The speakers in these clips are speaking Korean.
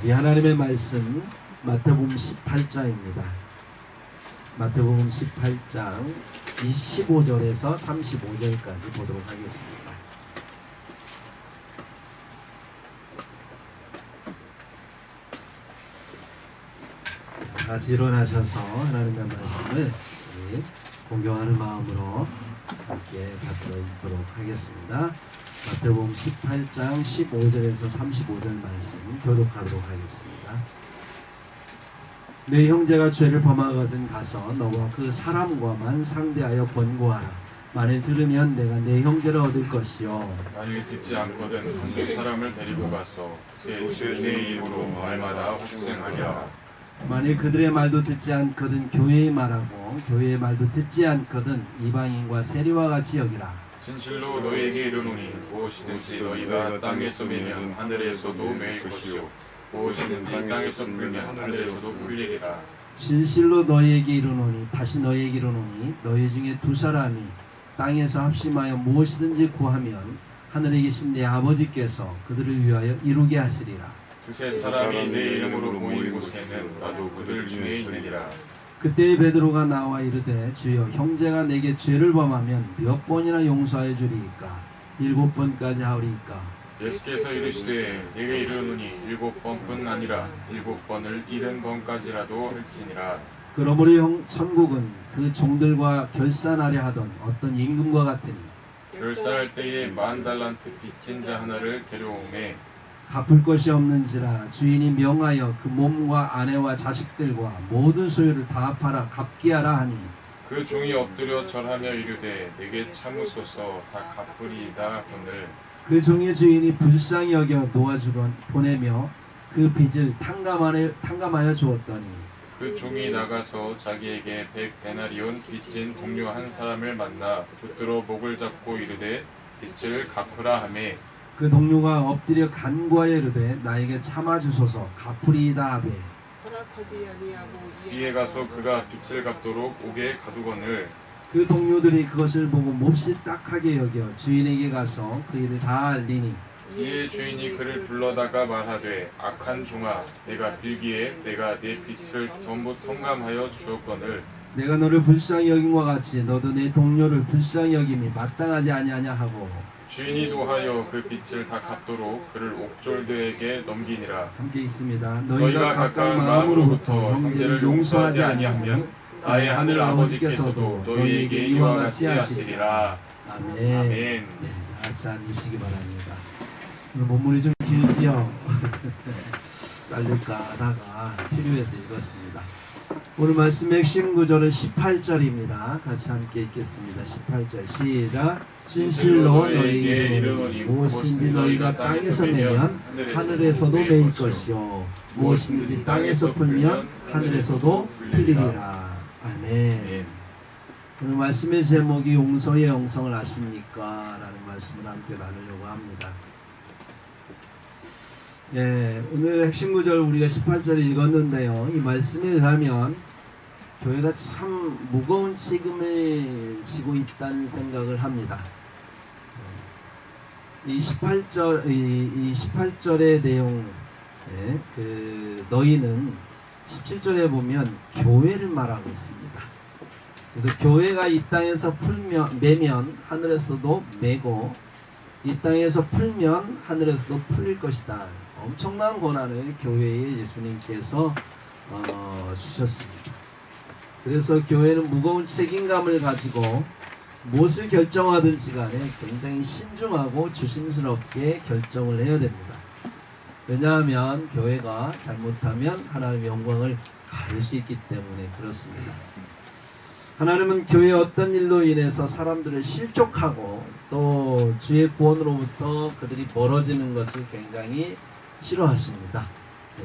이 하나님의 말씀 마태복음 18장입니다. 마태복음 18장 25절에서 35절까지 보도록 하겠습니다. 다 같이 일어나셔서 하나님의 말씀을 공경하는 마음으로 함께 받들어 읽도록 하겠습니다. 마태복음 18장 15절에서 35절 말씀 교독하도록 하겠습니다. 내 형제가 죄를 범하거든 가서 너와 그 사람과만 상대하여 권고하라. 만일 들으면 내가 내 형제를 얻을 것이요 만일 듣지 않거든 그 사람을 데리고 가서 내 이름으로 말마다 혹쟁하게 하라. 만일 그들의 말도 듣지 않거든 교회의 말하고 교회의 말도 듣지 않거든 이방인과 세리와 같이 여기라. 진실로 너희에게 이르노니 무엇이든지 너희가 땅에서 매면 하늘에서도 매일 것이요 무엇이든지 땅에서 풀면 하늘에서도 풀리리라. 진실로 너희에게 이르노니 다시 너희에게 이르노니 너희 중에 두 사람이 땅에서 합심하여 무엇이든지 구하면 하늘에 계신 내 아버지께서 그들을 위하여 이루게 하시리라. 두세 사람이 내 이름으로 모인 곳에는 나도 그들 중에 있느니라. 그때 베드로가 나와 이르되 주여 형제가 내게 죄를 범하면 몇 번이나 용서하여 주리이까? 7번까지 하오리이까? 예수께서 이르시되 내게 이르노니 7번뿐 아니라 7번을 70번까지라도 할지니라. 그러므로 천국은 그 종들과 결산하려 하던 어떤 임금과 같으니 결산할 때에 10,000달란트 빚진 자 하나를 데려오매 갚을 것이 없는지라 주인이 명하여 그 몸과 아내와 자식들과 모든 소유를 다 팔아 갚게 하라 하니 그 종이 엎드려 절하며 이르되 내게 참으소서 다 갚으리이다 하거늘 그 종의 주인이 불쌍히 여겨 놓아주곤 보내며 그 빚을 탕감하여 주었더니 그 종이 나가서 자기에게 100데나리온 빚진 동료 한 사람을 만나 붙들어 목을 잡고 이르되 빚을 갚으라 하매 그 동료가 엎드려 간구하여 이르되 나에게 참아주소서 갚으리이다 하되 허락하지 아니하고 이에 가서 그가 빚을 갚도록 옥에 가두거늘 그 동료들이 그것을 보고 몹시 딱하게 여겨 주인에게 가서 그 일을 다 알리니 이에 주인이 그를 불러다가 말하되 악한 종아 내가 빌기에 내가 내 빚을 전부 통감하여 주었거늘 내가 너를 불쌍히 여김과 같이 너도 내 동료를 불쌍히 여김이 마땅하지 아니하냐 하고 주인이 도하여 그 빚을 다 갚도록 그를 옥졸들에게 넘기니라. 함께 있습니다. 너희가 각각 마음으로부터 형제를 용서하지 아니하면 나의 하늘 아버지께서도 너희에게 이와 같이 하시리라. 아멘. 아멘. 네, 같이 앉으시기 바랍니다. 오늘 본문이 좀 길지요. 잘릴까 하다가 필요해서 읽었습니다. 오늘 말씀 핵심 구절은 18절입니다. 같이 함께 읽겠습니다. 18절 시작. 진실로 너희에게 이르노니 무엇이든지 너희가 땅에서 내면 하늘에서도 매일 것이요 무엇이든지 땅에서 풀면 하늘에서도 풀리리라. 아멘. 오늘 말씀의 제목이 용서의 영성을 아십니까? 라는 말씀을 함께 나누려고 합니다. 예, 오늘 핵심 구절 우리가 18절을 읽었는데요. 이 말씀에 의하면 교회가 참 무거운 책임을 지고 있다는 생각을 합니다. 이 18절의 내용, 그 너희는 17절에 보면 교회를 말하고 있습니다. 그래서 교회가 이 땅에서 매면 하늘에서도 매고 이 땅에서 풀면 하늘에서도 풀릴 것이다. 엄청난 권한을 교회에 예수님께서 주셨습니다. 그래서 교회는 무거운 책임감을 가지고 무엇을 결정하든지 간에 굉장히 신중하고 조심스럽게 결정을 해야 됩니다. 왜냐하면 교회가 잘못하면 하나님의 영광을 가릴 수 있기 때문에 그렇습니다. 하나님은 교회의 어떤 일로 인해서 사람들을 실족하고 또 주의 구원으로부터 그들이 멀어지는 것을 굉장히 싫어하십니다.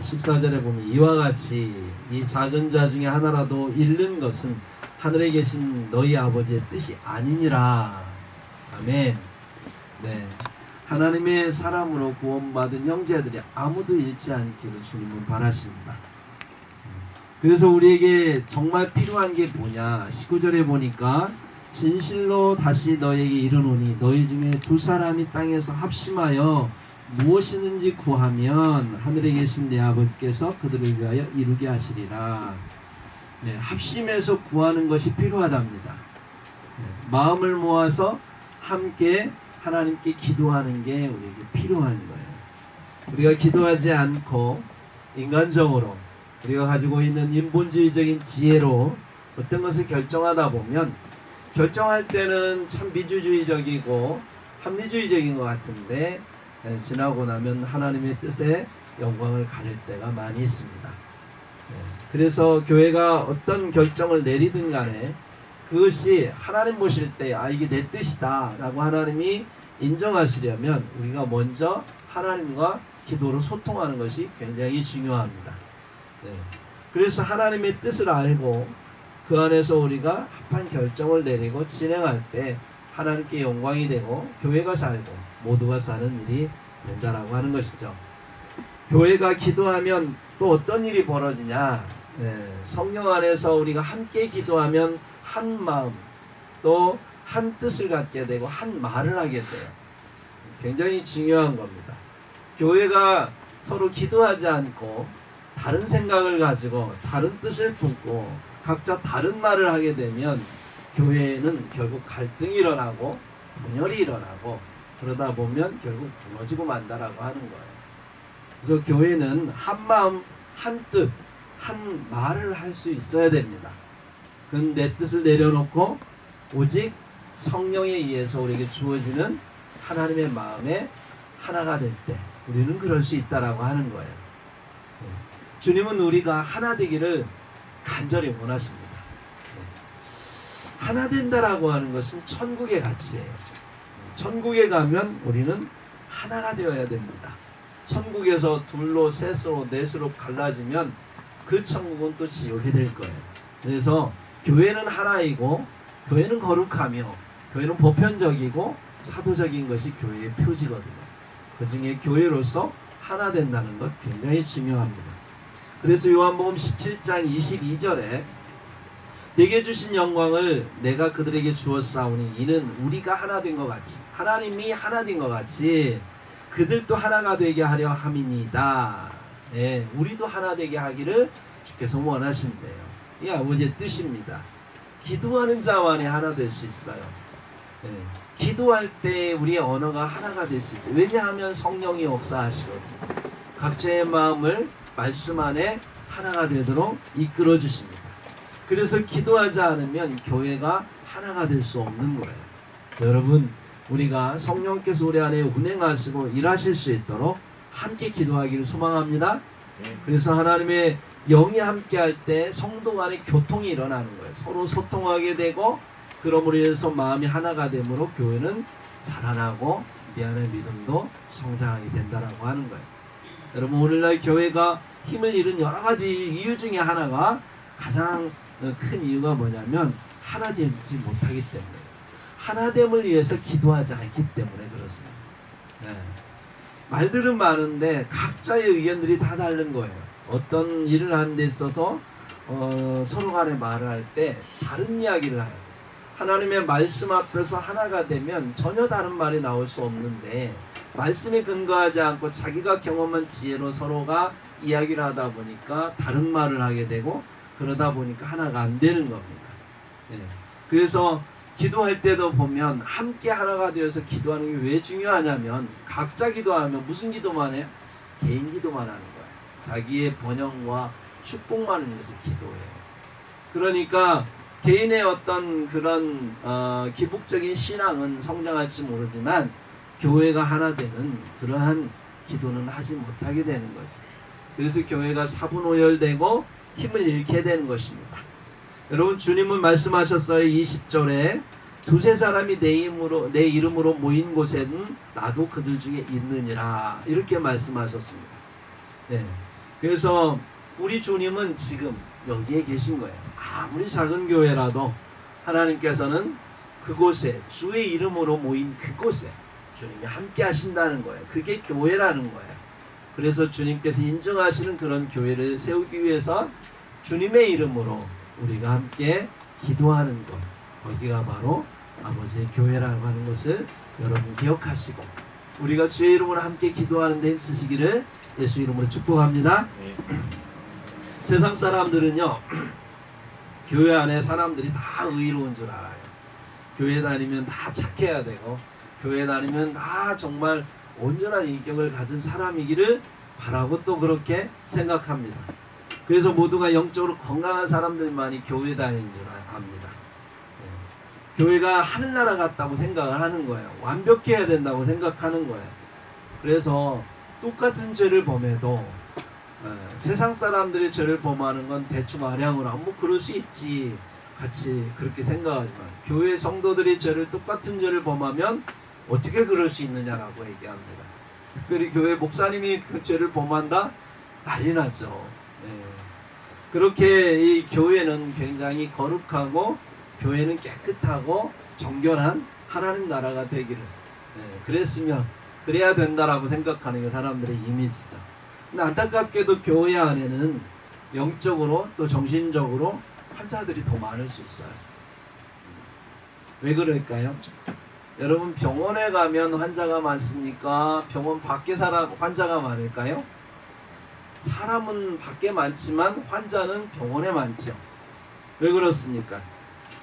14절에 보면 이와 같이 이 작은 자 중에 하나라도 잃는 것은 하늘에 계신 너희 아버지의 뜻이 아니니라. 아멘. 네, 하나님의 사람으로 구원받은 형제들이 아무도 잃지 않기를 주님은 바라십니다. 그래서 우리에게 정말 필요한 게 뭐냐? 19절에 보니까 진실로 다시 너에게 이르노니 너희 중에 두 사람이 땅에서 합심하여 무엇이든지 구하면 하늘에 계신 내 아버지께서 그들을 위하여 이루게 하시리라. 네, 합심해서 구하는 것이 필요하답니다. 네, 마음을 모아서 함께 하나님께 기도하는 게 우리에게 필요한 거예요. 우리가 기도하지 않고 인간적으로 우리가 가지고 있는 인본주의적인 지혜로 어떤 것을 결정하다 보면 결정할 때는 참 민주주의적이고 합리주의적인 것 같은데 지나고 나면 하나님의 뜻에 영광을 가릴 때가 많이 있습니다. 그래서 교회가 어떤 결정을 내리든 간에 그것이 하나님 보실 때 이게 내 뜻이다 라고 하나님이 인정하시려면 우리가 먼저 하나님과 기도로 소통하는 것이 굉장히 중요합니다. 그래서 하나님의 뜻을 알고 그 안에서 우리가 합한 결정을 내리고 진행할 때 하나님께 영광이 되고 교회가 살고 모두가 사는 일이 된다라고 하는 것이죠. 교회가 기도하면 또 어떤 일이 벌어지냐? 성령 안에서 우리가 함께 기도하면 한 마음 또 한 뜻을 갖게 되고 한 말을 하게 돼요. 굉장히 중요한 겁니다. 교회가 서로 기도하지 않고 다른 생각을 가지고 다른 뜻을 품고 각자 다른 말을 하게 되면 교회는 결국 갈등이 일어나고 분열이 일어나고 그러다 보면 결국 무너지고 만다라고 하는 거예요. 그래서 교회는 한 마음, 한 뜻, 한 말을 할 수 있어야 됩니다. 그건 내 뜻을 내려놓고 오직 성령에 의해서 우리에게 주어지는 하나님의 마음에 하나가 될 때 우리는 그럴 수 있다라고 하는 거예요. 주님은 우리가 하나 되기를 간절히 원하십니다. 하나 된다라고 하는 것은 천국의 가치예요. 천국에 가면 우리는 하나가 되어야 됩니다. 천국에서 둘로, 셋으로, 넷으로 갈라지면 그 천국은 또 지옥이 될 거예요. 그래서 교회는 하나이고 교회는 거룩하며 교회는 보편적이고 사도적인 것이 교회의 표지거든요. 그 중에 교회로서 하나 된다는 것 굉장히 중요합니다. 그래서 요한복음 17장 22절에 내게 주신 영광을 내가 그들에게 주었사오니 이는 우리가 하나 된 것 같이 하나님이 하나 된 것 같이 그들도 하나가 되게 하려 함이니이다. 우리도 하나 되게 하기를 주께서 원하신대요. 이 아버지의 뜻입니다. 기도하는 자와 안에 하나 될 수 있어요. 기도할 때 우리의 언어가 하나가 될 수 있어요. 왜냐하면 성령이 역사하시거든요. 각자의 마음을 말씀 안에 하나가 되도록 이끌어 주십니다. 그래서 기도하지 않으면 교회가 하나가 될 수 없는 거예요. 여러분, 우리가 성령께서 우리 안에 운행하시고 일하실 수 있도록 함께 기도하기를 소망합니다. 그래서 하나님의 영이 함께 할 때 성도 간의 교통이 일어나는 거예요. 서로 소통하게 되고 그러므로 해서 마음이 하나가 되므로 교회는 자라나고 미안의 믿음도 성장하게 된다라고 하는 거예요. 여러분, 오늘날 교회가 힘을 잃은 여러 가지 이유 중에 하나가 가장 큰 이유가 뭐냐면 하나 되지 못하기 때문에 하나됨을 위해서 기도하지 않기 때문에 그렇습니다. 말들은 많은데 각자의 의견들이 다 다른 거예요. 어떤 일을 하는 데 있어서 서로 간에 말을 할 때 다른 이야기를 해요. 하나님의 말씀 앞에서 하나가 되면 전혀 다른 말이 나올 수 없는데 말씀에 근거하지 않고 자기가 경험한 지혜로 서로가 이야기를 하다 보니까 다른 말을 하게 되고 그러다 보니까 하나가 안 되는 겁니다. 그래서 기도할 때도 보면 함께 하나가 되어서 기도하는 게 왜 중요하냐면 각자 기도하면 무슨 기도만 해요? 개인 기도만 하는 거예요. 자기의 번영과 축복만을 위해서 기도해요. 그러니까 개인의 어떤 그런 기복적인 신앙은 성장할지 모르지만 교회가 하나 되는 그러한 기도는 하지 못하게 되는 거죠. 그래서 교회가 사분오열되고 힘을 잃게 되는 것입니다. 여러분, 주님은 말씀하셨어요. 20절에 두세 사람이 내 이름으로 모인 곳에는 나도 그들 중에 있느니라 이렇게 말씀하셨습니다. 그래서 우리 주님은 지금 여기에 계신 거예요. 아무리 작은 교회라도 하나님께서는 그곳에 주의 이름으로 모인 그곳에 주님이 함께 하신다는 거예요. 그게 교회라는 거예요. 그래서 주님께서 인정하시는 그런 교회를 세우기 위해서 주님의 이름으로 우리가 함께 기도하는 것, 거기가 바로 아버지의 교회라고 하는 것을 여러분 기억하시고 우리가 주의 이름으로 함께 기도하는 데 힘쓰시기를 예수 이름으로 축복합니다. 네. 세상 사람들은요, 교회 안에 사람들이 다 의로운 줄 알아요. 교회 다니면 다 착해야 되고, 교회 다니면 다 정말 온전한 인격을 가진 사람이기를 바라고 또 그렇게 생각합니다. 그래서 모두가 영적으로 건강한 사람들만이 교회 다니는 줄 압니다. 교회가 하늘나라 같다고 생각을 하는 거예요. 완벽해야 된다고 생각하는 거예요. 그래서 똑같은 죄를 범해도 세상 사람들이 죄를 범하는 건 대충 아량으로 뭐 그럴 수 있지 같이 그렇게 생각하지만, 교회 성도들이 똑같은 죄를 범하면 어떻게 그럴 수 있느냐라고 얘기합니다. 특별히 교회 목사님이 그 죄를 범한다? 난리 나죠. 그렇게 이 교회는 굉장히 거룩하고, 교회는 깨끗하고 정결한 하나님 나라가 되기를, 그래야 된다라고 생각하는 게 사람들의 이미지죠. 근데 안타깝게도 교회 안에는 영적으로 또 정신적으로 환자들이 더 많을 수 있어요. 왜 그럴까요? 여러분, 병원에 가면 환자가 많습니까? 병원 밖에 환자가 많을까요? 사람은 밖에 많지만 환자는 병원에 많죠. 왜 그렇습니까?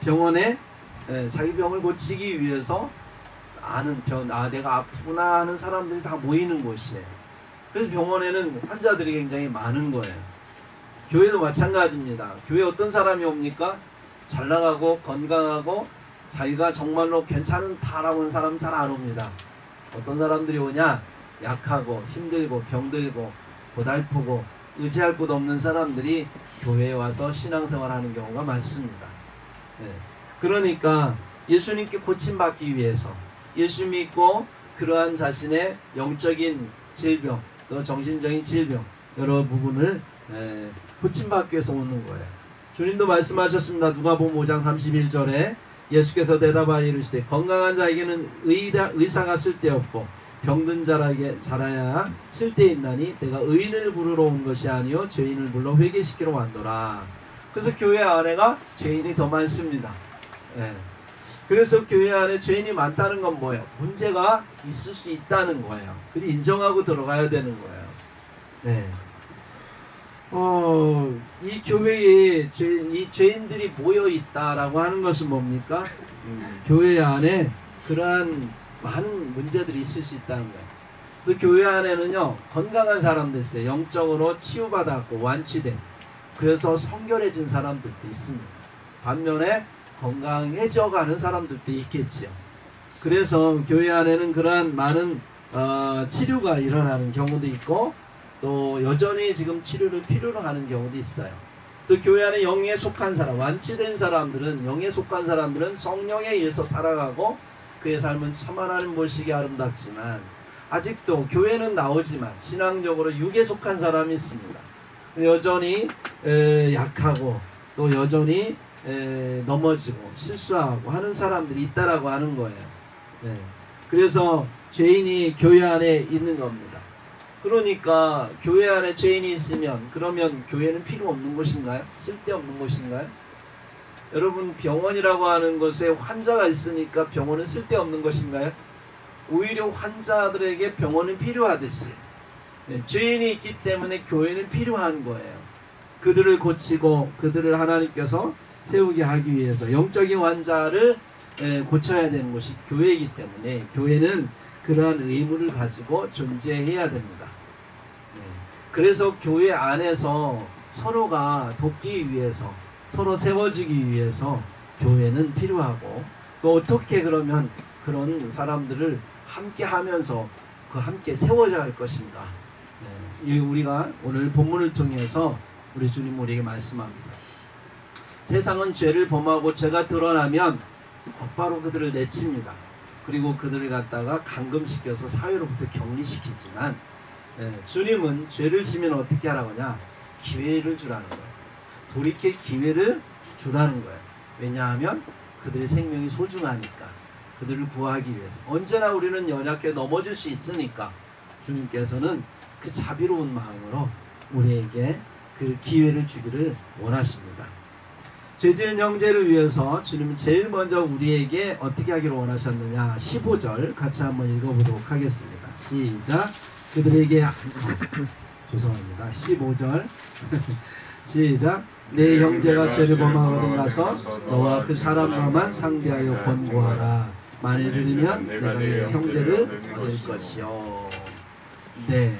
병원에 자기 병을 고치기 위해서 내가 아프구나 하는 사람들이 다 모이는 곳이에요. 그래서 병원에는 환자들이 굉장히 많은 거예요. 교회도 마찬가지입니다. 교회 어떤 사람이 옵니까? 잘 나가고 건강하고 자기가 정말로 괜찮다라고 하는 사람 잘 안 옵니다. 어떤 사람들이 오냐? 약하고 힘들고 병들고 고달프고 의지할 곳 없는 사람들이 교회에 와서 신앙생활하는 경우가 많습니다. 그러니까 예수님께 고침받기 위해서, 예수 믿고 그러한 자신의 영적인 질병 또 정신적인 질병 여러 부분을 고침받기 위해서 오는 거예요. 주님도 말씀하셨습니다. 누가복음 5장 31절에 예수께서 대답하여 이르시되 건강한 자에게는 의사가 쓸데없고 병든 자에게 자라야 쓸데있나니 내가 의인을 부르러 온 것이 아니요 죄인을 불러 회개시키러 왔노라. 그래서 교회 안에가 죄인이 더 많습니다. 그래서 교회 안에 죄인이 많다는 건 뭐예요? 문제가 있을 수 있다는 거예요. 그리 인정하고 들어가야 되는 거예요. 이 교회에 이 죄인들이 모여 있다라고 하는 것은 뭡니까? 교회 안에 그러한 많은 문제들이 있을 수 있다는 거예요. 그래서 교회 안에는요, 건강한 사람도 있어요. 영적으로 치유받았고 완치된, 그래서 성결해진 사람들도 있습니다. 반면에 건강해져가는 사람들도 있겠지요. 그래서 교회 안에는 그러한 많은 치료가 일어나는 경우도 있고, 또 여전히 지금 치료를 필요로 하는 경우도 있어요. 또 교회 안에 영에 속한 사람, 완치된 사람들은, 영에 속한 사람들은 성령에 의해서 살아가고 그의 삶은 참 하나님 보시기에 아름답지만, 아직도 교회는 나오지만 신앙적으로 육에 속한 사람이 있습니다. 여전히 약하고 또 여전히 넘어지고 실수하고 하는 사람들이 있다라고 하는 거예요. 그래서 죄인이 교회 안에 있는 겁니다. 그러니까 교회 안에 죄인이 있으면 그러면 교회는 필요 없는 곳인가요? 쓸데없는 곳인가요? 여러분, 병원이라고 하는 곳에 환자가 있으니까 병원은 쓸데없는 것인가요? 오히려 환자들에게 병원은 필요하듯이 죄인이 있기 때문에 교회는 필요한 거예요. 그들을 고치고 그들을 하나님께서 세우게 하기 위해서 영적인 환자를 고쳐야 되는 것이 교회이기 때문에 교회는 그러한 의무를 가지고 존재해야 됩니다. 그래서 교회 안에서 서로가 돕기 위해서, 서로 세워주기 위해서 교회는 필요하고, 또 어떻게 그러면 그런 사람들을 함께 하면서 함께 세워야 할 것인가. 우리가 오늘 본문을 통해서 우리 주님 우리에게 말씀합니다. 세상은 죄를 범하고 죄가 드러나면 곧바로 그들을 내칩니다. 그리고 그들을 갖다가 감금시켜서 사회로부터 격리시키지만, 주님은 죄를 지면 어떻게 하라고 하냐? 기회를 주라는 거예요. 돌이킬 기회를 주라는 거예요. 왜냐하면 그들의 생명이 소중하니까, 그들을 구하기 위해서. 언제나 우리는 연약해 넘어질 수 있으니까 주님께서는 그 자비로운 마음으로 우리에게 그 기회를 주기를 원하십니다. 죄지은 형제를 위해서 주님은 제일 먼저 우리에게 어떻게 하기를 원하셨느냐. 15절 같이 한번 읽어보도록 하겠습니다. 시작. 그들에게 죄송합니다. 15절 시작. 내 형제가 죄를 범하거든 가서 너와 그 사람과만 상대하여 권고하라. 만일 들으면 내가 내 형제를 얻을 것이요. 네.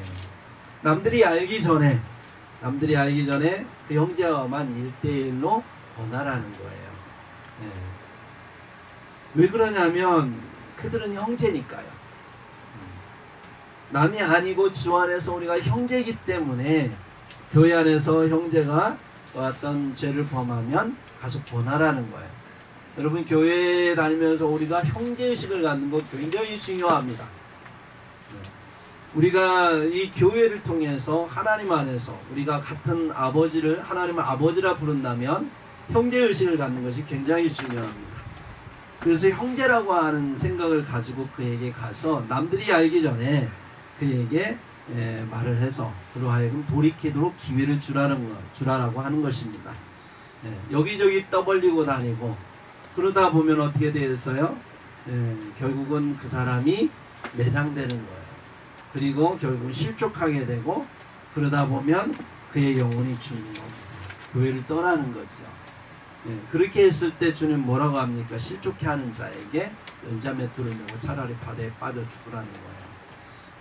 남들이 알기 전에 그 형제와만 1대1로 권하라는 거예요. 네. 왜 그러냐면 그들은 형제니까요. 남이 아니고 주 안에서 우리가 형제이기 때문에 교회 안에서 형제가 어떤 죄를 범하면 가서 권하라는 거예요. 여러분 교회에 다니면서 우리가 형제의식을 갖는 것 굉장히 중요합니다. 우리가 이 교회를 통해서 하나님 안에서 우리가 같은 아버지를 하나님을 아버지라 부른다면 형제의식을 갖는 것이 굉장히 중요합니다. 그래서 형제라고 하는 생각을 가지고 그에게 가서 남들이 알기 전에 그에게 말을 해서 그로 하여금 돌이키도록 기회를 주라라고 하는 것입니다. 여기저기 떠벌리고 다니고 그러다 보면 어떻게 되겠어요? 결국은 그 사람이 매장되는 거예요. 그리고 결국은 실족하게 되고 그러다 보면 그의 영혼이 죽는 겁니다. 교회를 떠나는 거죠. 그렇게 했을 때 주님 뭐라고 합니까? 실족해 하는 자에게 연자맷돌을 메고 차라리 바다에 빠져 죽으라는 거예요.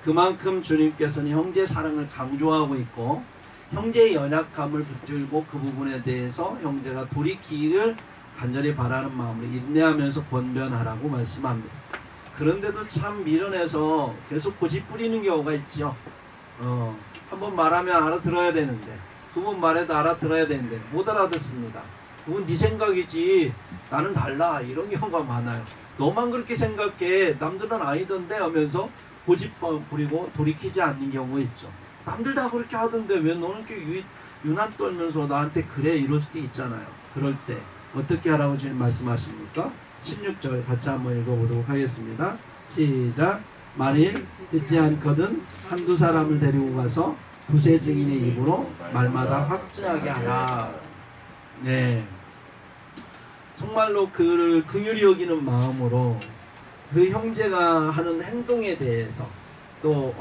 그만큼 주님께서는 형제 사랑을 강조하고 있고 형제의 연약함을 붙들고 그 부분에 대해서 형제가 돌이키기를 간절히 바라는 마음으로 인내하면서 권변하라고 말씀합니다. 그런데도 참 밀어내서 계속 고집 부리는 경우가 있죠. 한 번 말하면 알아들어야 되는데 두 번 말해도 알아들어야 되는데 못 알아듣습니다. 그건 네 생각이지 나는 달라 이런 경우가 많아요. 너만 그렇게 생각해 남들은 아니던데 하면서 고집 부리고 돌이키지 않는 경우가 있죠. 남들 다 그렇게 하던데 왜 너는 이렇게 유난 떨면서 나한테 그래 이럴 수도 있잖아요. 그럴 때 어떻게 하라고 주님 말씀하십니까? 16절 같이 한번 읽어보도록 하겠습니다. 시작. 만일 듣지 않거든 한두 사람을 데리고 가서 두세 증인의 입으로 말마다 확증하게 하라. 네, 정말로 그를 긍휼히 여기는 마음으로 그 형제가 하는 행동에 대해서 또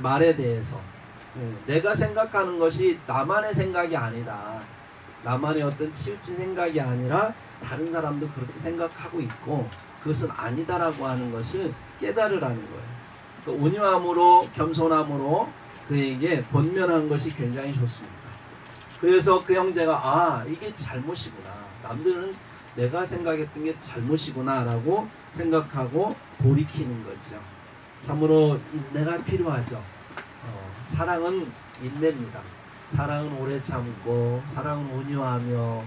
말에 대해서 내가 생각하는 것이 나만의 생각이 아니라 나만의 어떤 치우친 생각이 아니라 다른 사람도 그렇게 생각하고 있고 그것은 아니다라고 하는 것을 깨달으라는 거예요. 그 온유함으로 겸손함으로 그에게 권면하는 것이 굉장히 좋습니다. 그래서 그 형제가 이게 잘못이구나. 남들은 내가 생각했던 게 잘못이구나 라고 생각하고 돌이키는 거죠. 참으로 인내가 필요하죠. 사랑은 인내입니다. 사랑은 오래 참고 사랑은 온유하며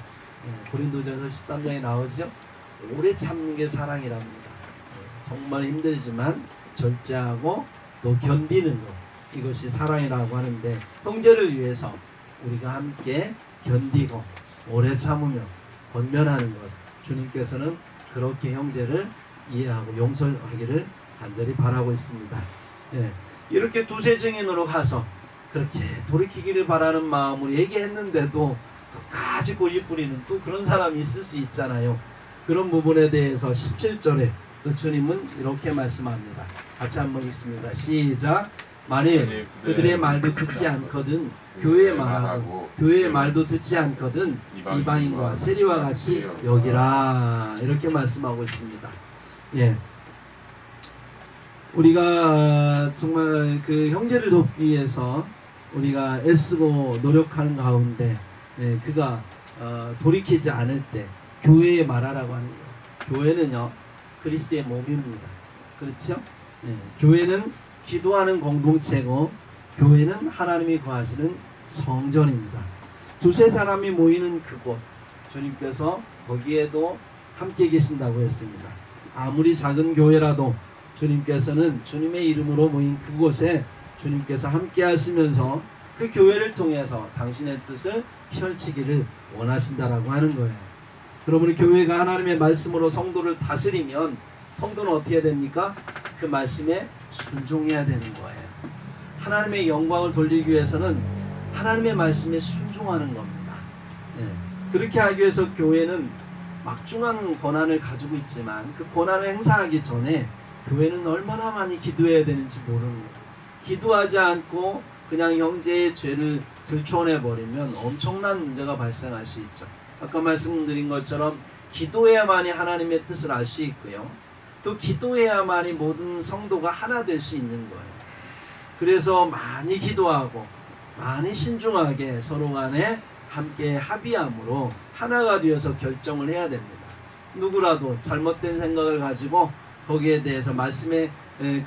고린도전서 13장에 나오죠. 오래 참는 게 사랑이랍니다. 정말 힘들지만 절제하고 또 견디는 것 이것이 사랑이라고 하는데 형제를 위해서 우리가 함께 견디고 오래 참으며 권면하는 것 주님께서는 그렇게 형제를 이해하고 용서하기를 간절히 바라고 있습니다. 이렇게 두세 증인으로 가서 그렇게 돌이키기를 바라는 마음으로 얘기했는데도 끝까지 고집 부리는 또 그런 사람이 있을 수 있잖아요. 그런 부분에 대해서 17절에 또 주님은 이렇게 말씀합니다. 같이 한번 읽습니다. 시작. 만일 그들의 말도 듣지 않거든 교회의 말하고 교회의 말도 듣지 않거든 이방인과 세리와 같이 여기라 이렇게 말씀하고 있습니다. 우리가 정말 그 형제를 돕기 위해서 우리가 애쓰고 노력하는 가운데 그가 돌이키지 않을 때 교회에 말하라고 하는 거예요. 교회는요 그리스도의 몸입니다. 그렇죠? 교회는 기도하는 공동체고 교회는 하나님이 거하시는 성전입니다. 두세 사람이 모이는 그곳 주님께서 거기에도 함께 계신다고 했습니다. 아무리 작은 교회라도 주님께서는 주님의 이름으로 모인 그곳에 주님께서 함께 하시면서 그 교회를 통해서 당신의 뜻을 펼치기를 원하신다라고 하는 거예요. 그러므로 교회가 하나님의 말씀으로 성도를 다스리면 성도는 어떻게 됩니까? 그 말씀에 순종해야 되는 거예요. 하나님의 영광을 돌리기 위해서는 하나님의 말씀에 순종하는 겁니다. 그렇게 하기 위해서 교회는 막중한 권한을 가지고 있지만 그 권한을 행사하기 전에 교회는 얼마나 많이 기도해야 되는지 모르는 거예요. 기도하지 않고 그냥 형제의 죄를 들춰내 버리면 엄청난 문제가 발생할 수 있죠. 아까 말씀드린 것처럼 기도해야만이 하나님의 뜻을 알 수 있고요. 또 기도해야만이 모든 성도가 하나 될 수 있는 거예요. 그래서 많이 기도하고 많이 신중하게 서로 간에 함께 합의함으로 하나가 되어서 결정을 해야 됩니다. 누구라도 잘못된 생각을 가지고 거기에 대해서 말씀에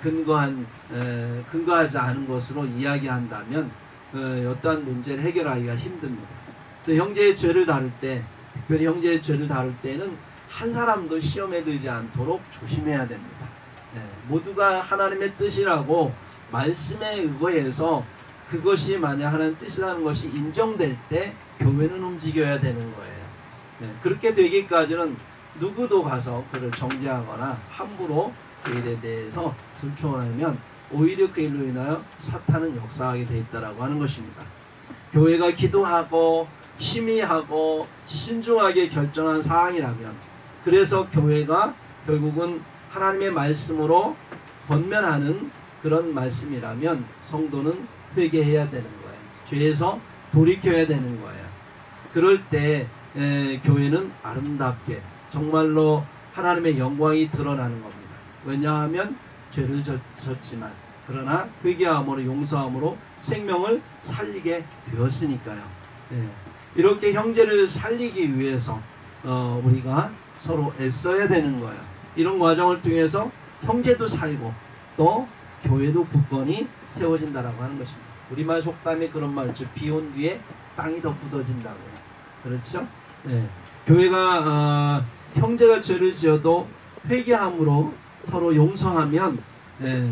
근거하지 않은 것으로 이야기한다면 어떠한 문제를 해결하기가 힘듭니다. 그래서 형제의 죄를 다룰 때, 특별히 형제의 죄를 다룰 때는 한 사람도 시험에 들지 않도록 조심해야 됩니다. 모두가 하나님의 뜻이라고 말씀에 의거해서 그것이 만약 하나님 뜻이라는 것이 인정될 때 교회는 움직여야 되는 거예요. 그렇게 되기까지는 누구도 가서 그를 정죄하거나 함부로 그 일에 대해서 들춰내면 오히려 그 일로 인하여 사탄은 역사하게 돼 있다라고 하는 것입니다. 교회가 기도하고 심의하고 신중하게 결정한 사항이라면, 그래서 교회가 결국은 하나님의 말씀으로 권면하는 그런 말씀이라면 성도는 회개해야 되는 거예요. 죄에서 돌이켜야 되는 거예요. 그럴 때 교회는 아름답게 정말로 하나님의 영광이 드러나는 겁니다. 왜냐하면 죄를 졌지만 그러나 회개함으로 용서함으로 생명을 살리게 되었으니까요. 이렇게 형제를 살리기 위해서 우리가 서로 애써야 되는 거예요. 이런 과정을 통해서 형제도 살고 또 교회도 굳건히 세워진다라고 하는 것입니다. 우리말 속담에 그런 말 있죠. 비 온 뒤에 땅이 더 굳어진다고요. 그렇죠? 교회가 형제가 죄를 지어도 회개함으로 서로 용서하면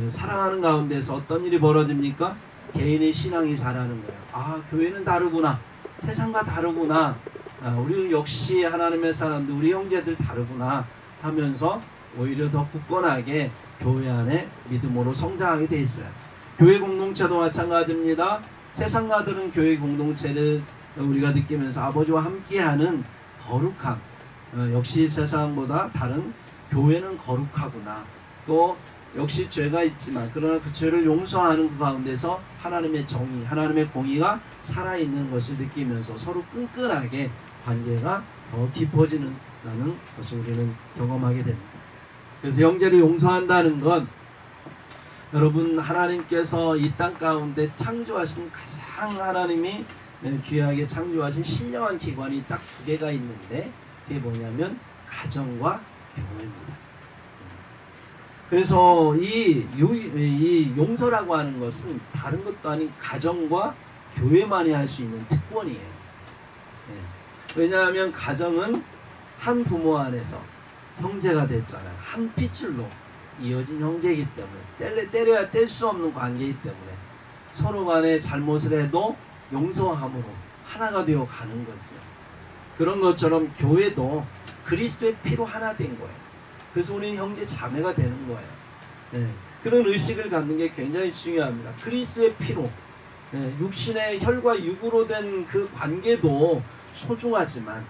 사랑하는 가운데서 어떤 일이 벌어집니까? 개인의 신앙이 자라는 거예요. 아, 교회는 다르구나. 세상과 다르구나. 우리는 역시 하나님의 사람들, 우리 형제들 다르구나 하면서 오히려 더 굳건하게 교회 안에 믿음으로 성장하게 돼 있어요. 교회 공동체도 마찬가지입니다. 세상가들은 교회 공동체를 우리가 느끼면서 아버지와 함께하는 거룩함, 역시 세상보다 다른 교회는 거룩하구나. 또 역시 죄가 있지만 그러나 그 죄를 용서하는 그 가운데서 하나님의 정의, 하나님의 공의가 살아있는 것을 느끼면서 서로 끈끈하게 관계가 더 깊어지는 것을 우리는 경험하게 됩니다. 그래서 형제를 용서한다는 건 여러분, 하나님께서 이 땅 가운데 창조하신 가장 하나님이 귀하게 창조하신 신령한 기관이 딱 두 개가 있는데 그게 뭐냐면 가정과 교회입니다. 그래서 이 용서라고 하는 것은 다른 것도 아닌 가정과 교회만이 할 수 있는 특권이에요. 왜냐하면 가정은 한 부모 안에서 형제가 됐잖아요. 한 핏줄로 이어진 형제이기 때문에 때려야 뗄 수 없는 관계이기 때문에 서로 간에 잘못을 해도 용서함으로 하나가 되어 가는 거죠. 그런 것처럼 교회도 그리스도의 피로 하나 된 거예요. 그래서 우리는 형제 자매가 되는 거예요. 그런 의식을 갖는 게 굉장히 중요합니다. 그리스도의 피로, 육신의 혈과 육으로 된 그 관계도 소중하지만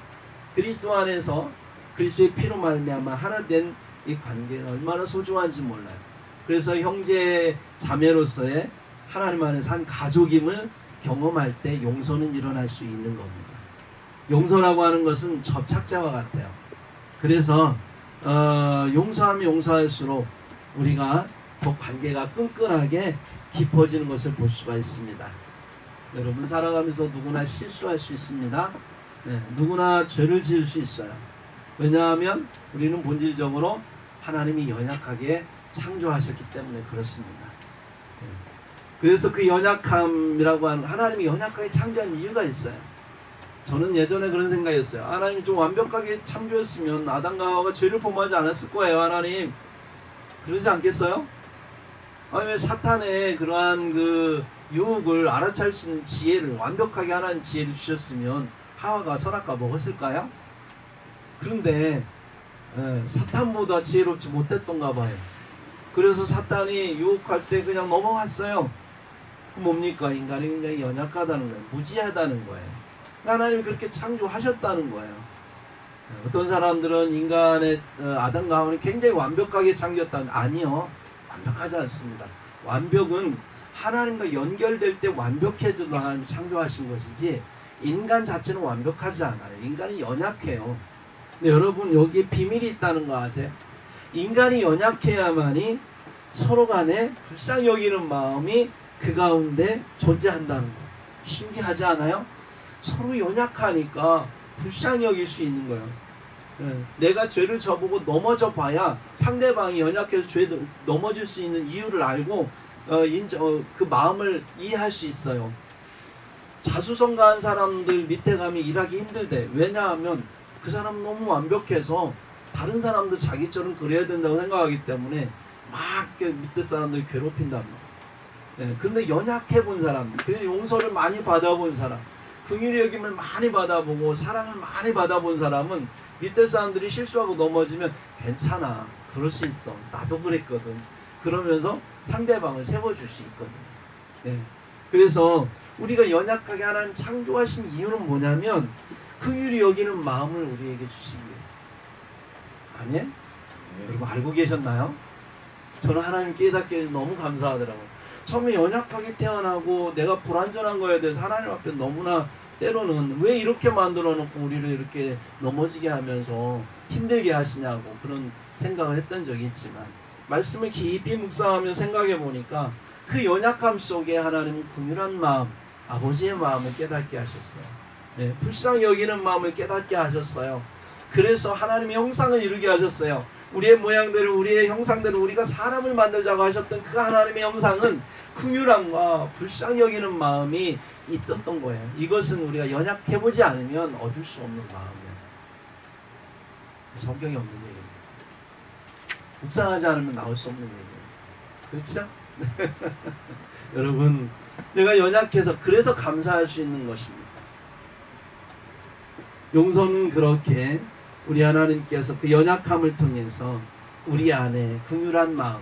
그리스도 안에서 그리스도의 피로 말미암아 하나 된 이 관계는 얼마나 소중한지 몰라요. 그래서 형제 자매로서의 하나님 안에서 한 가족임을 경험할 때 용서는 일어날 수 있는 겁니다. 용서라고 하는 것은 접착제와 같아요. 그래서 용서하면 용서할수록 우리가 더 관계가 끈끈하게 깊어지는 것을 볼 수가 있습니다. 여러분, 살아가면서 누구나 실수할 수 있습니다. 누구나 죄를 지을 수 있어요. 왜냐하면 우리는 본질적으로 하나님이 연약하게 창조하셨기 때문에 그렇습니다. 그래서 그 연약함이라고 하는, 하나님이 연약하게 창조한 이유가 있어요. 저는 예전에 그런 생각이었어요. 하나님이 좀 완벽하게 창조했으면 아담과 하와가 죄를 범하지 않았을 거예요. 하나님, 그러지 않겠어요? 아니, 왜 사탄의 그러한 그 유혹을 알아챌 수 있는 지혜를, 완벽하게 하나님 지혜를 주셨으면 하와가 선악과 먹었을까요? 그런데 사탄보다 지혜롭지 못했던가 봐요. 그래서 사탄이 유혹할 때 그냥 넘어갔어요. 뭡니까? 인간이 굉장히 연약하다는 거예요. 무지하다는 거예요. 하나님이 그렇게 창조하셨다는 거예요. 어떤 사람들은 인간의 아담과 하와는 굉장히 완벽하게 창조했다는, 아니요, 완벽하지 않습니다. 완벽은 하나님과 연결될 때 완벽해져도 하나님이 창조하신 것이지 인간 자체는 완벽하지 않아요. 인간이 연약해요. 근데 여러분 여기에 비밀이 있다는 거 아세요? 인간이 연약해야만이 서로 간에 불쌍히 여기는 마음이 그 가운데 존재한다는 거. 신기하지 않아요? 서로 연약하니까 불쌍히 여길 수 있는 거예요. 내가 죄를 저보고 넘어져 봐야 상대방이 연약해서 죄 넘어질 수 있는 이유를 알고 그 마음을 이해할 수 있어요. 자수성가한 사람들 밑에 가면 일하기 힘들대. 왜냐하면 그 사람 너무 완벽해서 다른 사람도 자기처럼 그래야 된다고 생각하기 때문에 막 밑에 사람들이 괴롭힌단 말이에요. 그런데 연약해 본 사람, 용서를 많이 받아본 사람, 긍휼의 여김을 많이 받아보고 사랑을 많이 받아본 사람은 밑에 사람들이 실수하고 넘어지면 괜찮아, 그럴 수 있어, 나도 그랬거든, 그러면서 상대방을 세워줄 수 있거든. 그래서 우리가 연약하게 하나님 창조하신 이유는 뭐냐면 긍휼히 여기는 마음을 우리에게 주시기 위해서. 아멘? 여러분 알고 계셨나요? 저는 하나님 깨닫게 해서 너무 감사하더라고요. 처음에 연약하게 태어나고 내가 불완전한 거에 대해서 하나님 앞에 너무나 때로는 왜 이렇게 만들어 놓고 우리를 이렇게 넘어지게 하면서 힘들게 하시냐고 그런 생각을 했던 적이 있지만, 말씀을 깊이 묵상하며 생각해 보니까 그 연약함 속에 하나님은 긍휼한 마음, 아버지의 마음을 깨닫게 하셨어요. 불쌍히 여기는 마음을 깨닫게 하셨어요. 그래서 하나님의 형상을 이루게 하셨어요. 우리의 모양대로 우리의 형상대로 우리가 사람을 만들자고 하셨던 그 하나님의 형상은 긍휼함과 불쌍히 여기는 마음이 있었던 거예요. 이것은 우리가 연약해보지 않으면 얻을 수 없는 마음이에요. 성경이 없는 얘기입니다. 묵상하지 않으면 나올 수 없는 얘기예요. 그렇죠? 여러분, 내가 연약해서 그래서 감사할 수 있는 것입니다. 용서는 그렇게 우리 하나님께서 그 연약함을 통해서 우리 안에 긍휼한 마음,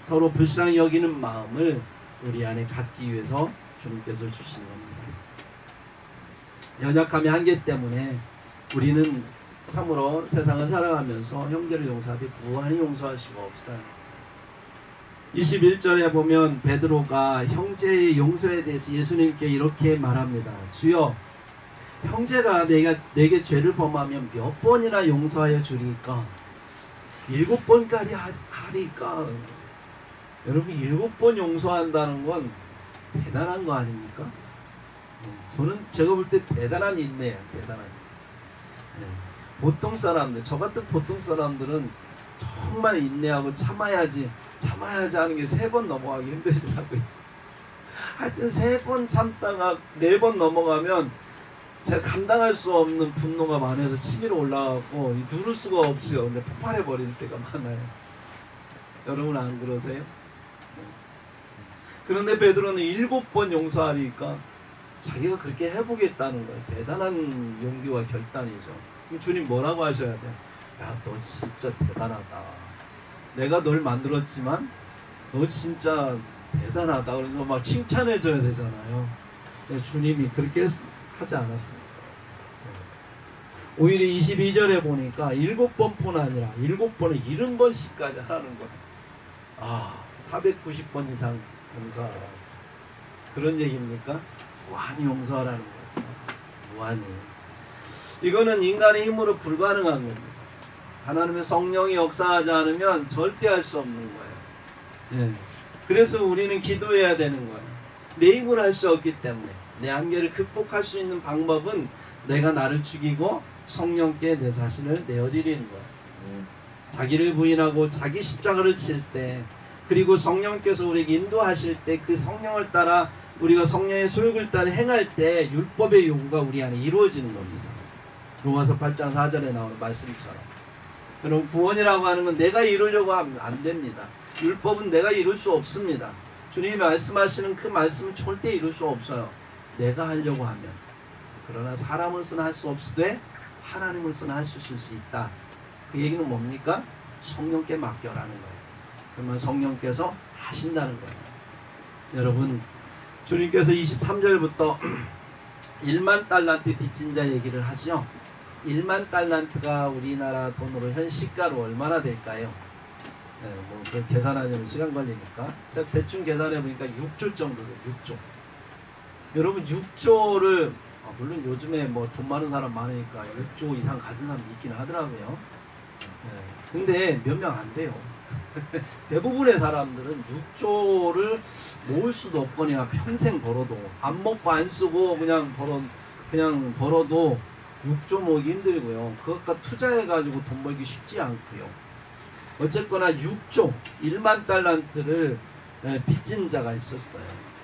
서로 불쌍히 여기는 마음을 우리 안에 갖기 위해서 주님께서 주신 겁니다. 연약함의 한계 때문에 우리는 참으로 세상을 살아가면서 형제를 용서하되 무한히 용서할 수가 없어요. 21절에 보면 베드로가 형제의 용서에 대해서 예수님께 이렇게 말합니다. 주여, 형제가 내게 죄를 범하면 몇 번이나 용서하여 주리까? 7번까지 하리까? 여러분, 7번 용서한다는 건 대단한 거 아닙니까? 저는 제가 볼 때 대단한 인내예요. 대단한. 보통 사람들, 저 같은 보통 사람들은 정말 인내하고 참아야지 하는 게 3번 넘어가기 힘들더라고요. 하여튼 3번 참다가 4번 넘어가면 제가 감당할 수 없는 분노가 많아서 치밀어 올라가고 누를 수가 없어요. 근데 폭발해 버릴 때가 많아요. 여러분 안 그러세요? 그런데 베드로는 7번 용서하니까 자기가 그렇게 해보겠다는 거예요. 대단한 용기와 결단이죠. 그럼 주님 뭐라고 하셔야 돼요? 야, 너 진짜 대단하다. 내가 널 만들었지만 너 진짜 대단하다. 그래서 막 칭찬해줘야 되잖아요. 주님이 그렇게 하지 않았습니다. 오히려 22절에 보니까 7번뿐 아니라 7번에 70번씩까지 하라는 거예요. 490번 이상 용서하라. 그런 얘기입니까? 무한히 용서하라는 거죠. 무한히. 이거는 인간의 힘으로 불가능한 겁니다. 하나님의 성령이 역사하지 않으면 절대 할 수 없는 거예요. 그래서 우리는 기도해야 되는 거예요. 내 힘으로 할 수 없기 때문에 내 한계를 극복할 수 있는 방법은 내가 나를 죽이고 성령께 내 자신을 내어드리는 거예요. 자기를 부인하고 자기 십자가를 칠 때, 그리고 성령께서 우리에게 인도하실 때 그 성령을 따라 우리가 성령의 소욕을 따라 행할 때 율법의 요구가 우리 안에 이루어지는 겁니다. 로마서 8장 4절에 나오는 말씀처럼. 그럼 구원이라고 하는 건 내가 이루려고 하면 안 됩니다. 율법은 내가 이룰 수 없습니다. 주님이 말씀하시는 그 말씀은 절대 이룰 수 없어요. 내가 하려고 하면. 그러나 사람으로서는 할 수 없으되 하나님으로서는 할 수 있을 수 있다. 그 얘기는 뭡니까? 성령께 맡겨라는 거예요. 그러면 성령께서 하신다는 거예요. 여러분, 주님께서 23절부터 1만 달란트 빚진 자 얘기를 하죠. 1만 달란트가 우리나라 돈으로 현 시가로 얼마나 될까요? 네, 그 계산하려면 시간 걸리니까 대충 계산해 보니까 6조 정도 돼요. 6조. 여러분 6조를 물론 요즘에 뭐 돈 많은 사람 많으니까 6조 이상 가진 사람도 있긴 하더라고요. 네, 근데 몇 명 안 돼요. 대부분의 사람들은 6조를 모을 수도 없거니와 평생 벌어도 안 먹고 안 쓰고 그냥 벌어도 6조 모으기 힘들고요. 그것과 투자해가지고 돈 벌기 쉽지 않고요. 어쨌거나 6조 1만 달란트를 빚진 자가 있었어요.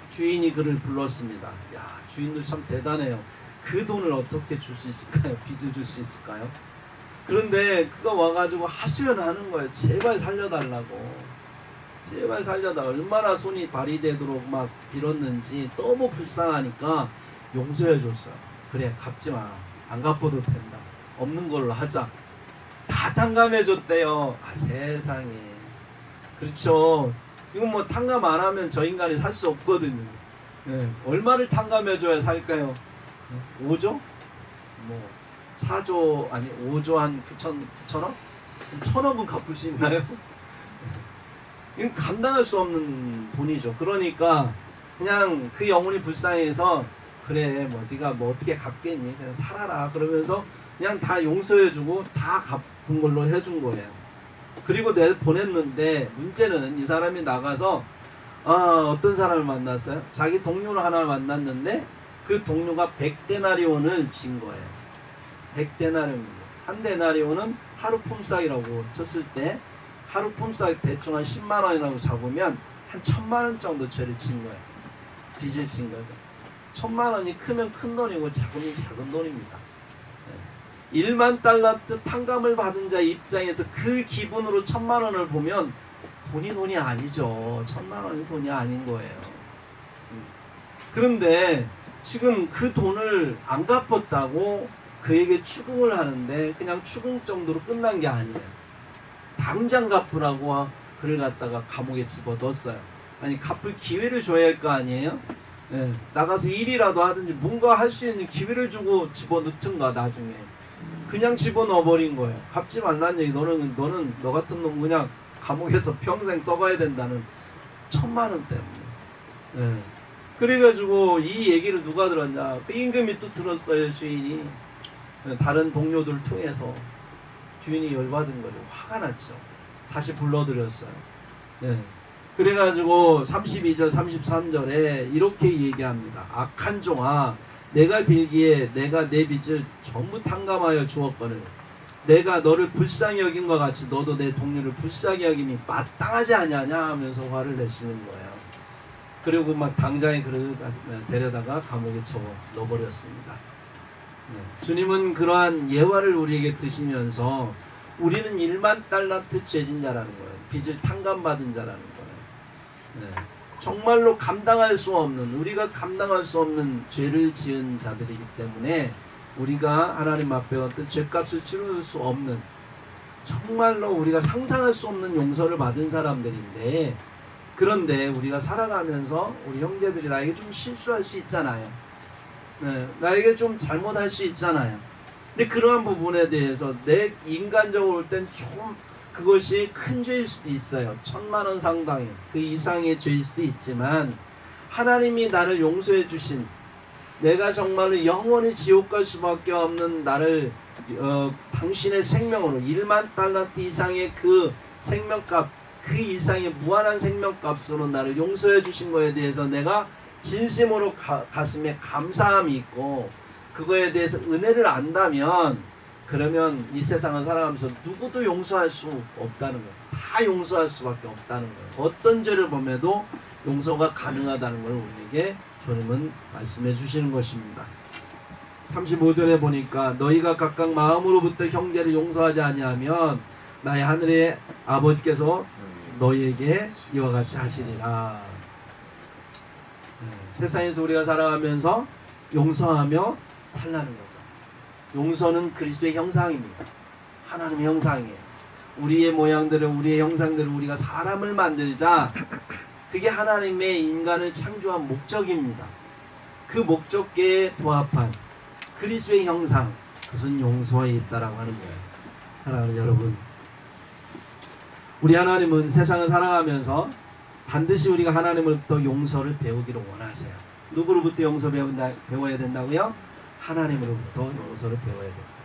주인이 그를 불렀습니다. 야, 주인도 참 대단해요. 그 돈을 어떻게 줄 수 있을까요? 빚을 줄 수 있을까요? 그런데 그가 와가지고 하소연하는 거예요. 제발 살려달라고. 제발 살려달라. 얼마나 손이 발휘되도록 막 빌었는지 너무 불쌍하니까 용서해줬어요. 그래, 갚지 마. 안 갚아도 된다. 없는 걸로 하자. 다 탕감해줬대요. 아, 세상에. 그렇죠. 이건 뭐 탕감 안 하면 저 인간이 살 수 없거든요. 네. 얼마를 탕감해줘야 살까요? 5조? 뭐 4조 아니 5조 한 9천억? 1,000억은 갚을 수 있나요? 이건 감당할 수 없는 돈이죠. 그러니까 그냥 그 영혼이 불쌍해서 그래 뭐 네가 뭐 어떻게 갚겠니? 그냥 살아라. 그러면서 그냥 다 용서해주고 다 갚은 걸로 해준 거예요. 그리고 보냈는데 문제는 이 사람이 나가서 어떤 사람을 만났어요? 자기 동료를 하나 만났는데 그 동료가 100데나리온을 진 거예요. 100데나리온입니다. 한 데나리온은 하루 품삯이라고 쳤을 때 하루 품삯 대충 한 10만 원이라고 잡으면 한 1,000만 원 정도 죄를 진 거예요. 빚을 진 거죠. 1,000만 원이 크면 큰 돈이고 작으면 작은 돈입니다. 1만 달란트 탕감을 받은 자 입장에서 그 기분으로 1,000만 원을 보면 돈이 아니죠. 1,000만 원이 돈이 아닌 거예요. 그런데 지금 그 돈을 안 갚았다고 그에게 추궁을 하는데 그냥 추궁 정도로 끝난 게 아니에요. 당장 갚으라고 그를 갖다가 감옥에 집어넣었어요. 아니 갚을 기회를 줘야 할 거 아니에요? 네, 나가서 일이라도 하든지 뭔가 할 수 있는 기회를 주고 집어넣든가 나중에. 그냥 집어넣어버린 거예요. 갚지 말라는 얘기. 너는 너 같은 놈 그냥 감옥에서 평생 썩어야 된다는 1,000만 원 때문에. 네. 그래가지고 이 얘기를 누가 들었냐? 그 임금이 또 들었어요. 주인이. 다른 동료들 통해서 주인이 열받은 거죠. 화가 났죠. 다시 불러들였어요. 네. 그래가지고 32절 33절에 이렇게 얘기합니다. 악한 종아, 내가 빌기에 내가 내 빚을 전부 탕감하여 주었거늘 내가 너를 불쌍히 여긴 것 같이 너도 내 동료를 불쌍히 여김이 마땅하지 아니하냐 하면서 화를 내시는 거예요. 그리고 막 당장에 그를 데려다가 감옥에 넣어버렸습니다. 네. 주님은 그러한 예화를 우리에게 드시면서 우리는 1만 달란트 죄진 자라는 거예요. 빚을 탕감받은 자라는 거예요. 네. 정말로 감당할 수 없는, 우리가 감당할 수 없는 죄를 지은 자들이기 때문에 우리가 하나님 앞에 어떤 죄값을 치를 수 없는, 정말로 우리가 상상할 수 없는 용서를 받은 사람들인데, 그런데 우리가 살아가면서 우리 형제들이 나에게 좀 실수할 수 있잖아요. 네, 나에게 좀 잘못할 수 있잖아요. 근데 그러한 부분에 대해서 내 인간적으로 볼 땐 좀 그것이 큰 죄일 수도 있어요. 1,000만 원 상당의 그 이상의 죄일 수도 있지만 하나님이 나를 용서해 주신, 내가 정말로 영원히 지옥 갈 수밖에 없는 나를 당신의 생명으로 1만 달란트 이상의 그 생명값, 그 이상의 무한한 생명값으로 나를 용서해 주신 거에 대해서 내가 진심으로 가슴에 감사함이 있고 그거에 대해서 은혜를 안다면, 그러면 이 세상을 살아가면서 누구도 용서할 수 없다는 거예요. 다 용서할 수밖에 없다는 거예요. 어떤 죄를 범해도 용서가 가능하다는 걸 우리에게 주님은 말씀해 주시는 것입니다. 35절에 보니까 너희가 각각 마음으로부터 형제를 용서하지 아니하면 나의 하늘의 아버지께서 너희에게 이와 같이 하시리라. 세상에서 우리가 살아가면서 용서하며 살라는 거죠. 용서는 그리스도의 형상입니다. 하나님의 형상이에요. 우리의 모양대로 우리의 형상대로 우리가 사람을 만들자, 그게 하나님의 인간을 창조한 목적입니다. 그 목적계에 부합한 그리스도의 형상, 그것은 용서에 있다라고 하는 거예요. 사랑하는 여러분, 우리 하나님은 세상을 살아가면서 반드시 우리가 하나님으로부터 용서를 배우기를 원하세요. 누구로부터 용서 배워야 된다고요? 하나님으로부터 용서를 배워야 돼요.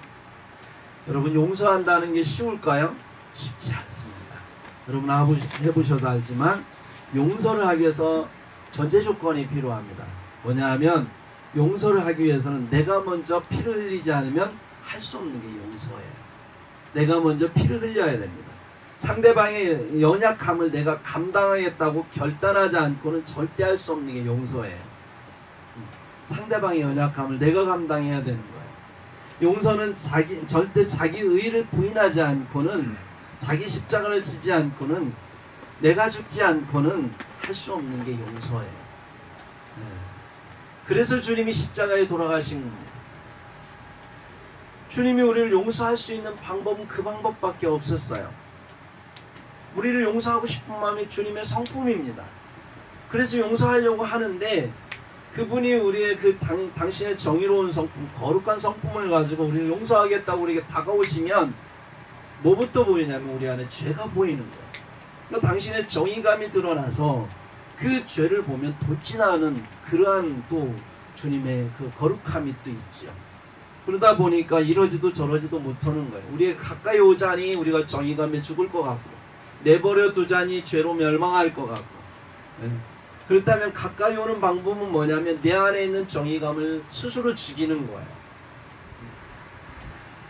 여러분, 용서한다는 게 쉬울까요? 쉽지 않습니다. 여러분 해보셔도 알지만 용서를 하기 위해서 전제 조건이 필요합니다. 뭐냐 하면 용서를 하기 위해서는 내가 먼저 피를 흘리지 않으면 할 수 없는 게 용서예요. 내가 먼저 피를 흘려야 됩니다. 상대방의 연약함을 내가 감당하겠다고 결단하지 않고는 절대 할 수 없는 게 용서예요. 상대방의 연약함을 내가 감당해야 되는 거예요. 용서는 절대 자기 의의를 부인하지 않고는, 자기 십자가를 지지 않고는, 내가 죽지 않고는 할 수 없는 게 용서예요. 그래서 주님이 십자가에 돌아가신 겁니다. 주님이 우리를 용서할 수 있는 방법은 그 방법밖에 없었어요. 우리를 용서하고 싶은 마음이 주님의 성품입니다. 그래서 용서하려고 하는데 그분이 우리의 당신의 정의로운 성품, 거룩한 성품을 가지고 우리를 용서하겠다고 우리에게 다가오시면 뭐부터 보이냐면 우리 안에 죄가 보이는 거예요. 그러니까 당신의 정의감이 드러나서 그 죄를 보면 돌진하는 그러한 또 주님의 그 거룩함이 또 있죠. 그러다 보니까 이러지도 저러지도 못하는 거예요. 우리가 가까이 오자니 우리가 정의감에 죽을 것 같고, 내버려 두자니 죄로 멸망할 것 같고. 그렇다면 가까이 오는 방법은 뭐냐면 내 안에 있는 정의감을 스스로 죽이는 거예요.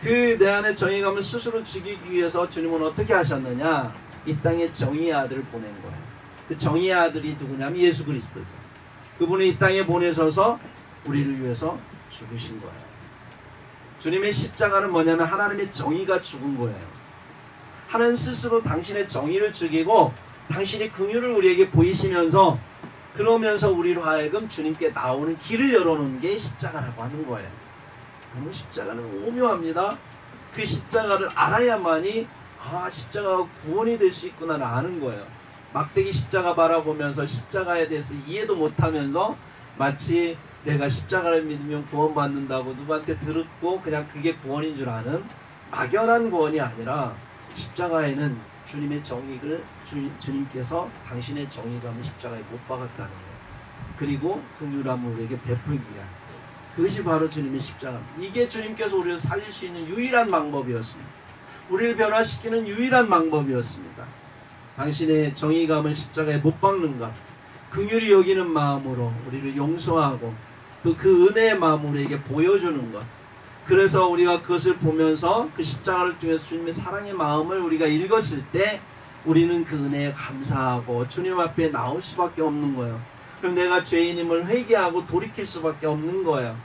그 내 안에 정의감을 스스로 죽이기 위해서 주님은 어떻게 하셨느냐? 이 땅에 정의의 아들을 보낸 거예요. 그 정의의 아들이 누구냐면 예수 그리스도죠. 그분이 이 땅에 보내셔서 우리를 위해서 죽으신 거예요. 주님의 십자가는 뭐냐면 하나님의 정의가 죽은 거예요. 하나님 스스로 당신의 정의를 죽이고 당신의 긍휼을 우리에게 보이시면서, 그러면서 우리로 하여금 주님께 나오는 길을 열어놓은 게 십자가라고 하는 거예요. 너무 십자가는 오묘합니다. 그 십자가를 알아야만이 십자가가 구원이 될 수 있구나를 아는 거예요. 막대기 십자가 바라보면서 십자가에 대해서 이해도 못하면서 마치 내가 십자가를 믿으면 구원받는다고 누구한테 들었고 그냥 그게 구원인 줄 아는 막연한 구원이 아니라, 십자가에는 주님의 정의를 주님께서 당신의 정의감을 십자가에 못 박았다는 거예요. 그리고 긍휼함을 우리에게 베풀기 위한, 그것이 바로 주님의 십자가입니다. 이게 주님께서 우리를 살릴 수 있는 유일한 방법이었습니다. 우리를 변화시키는 유일한 방법이었습니다. 당신의 정의감을 십자가에 못 박는 것, 긍휼히 여기는 마음으로 우리를 용서하고 또 그 은혜의 마음을 우리에게 보여주는 것. 그래서 우리가 그것을 보면서 그 십자가를 통해서 주님의 사랑의 마음을 우리가 읽었을 때 우리는 그 은혜에 감사하고 주님 앞에 나올 수밖에 없는 거예요. 그럼 내가 죄인임을 회개하고 돌이킬 수밖에 없는 거예요.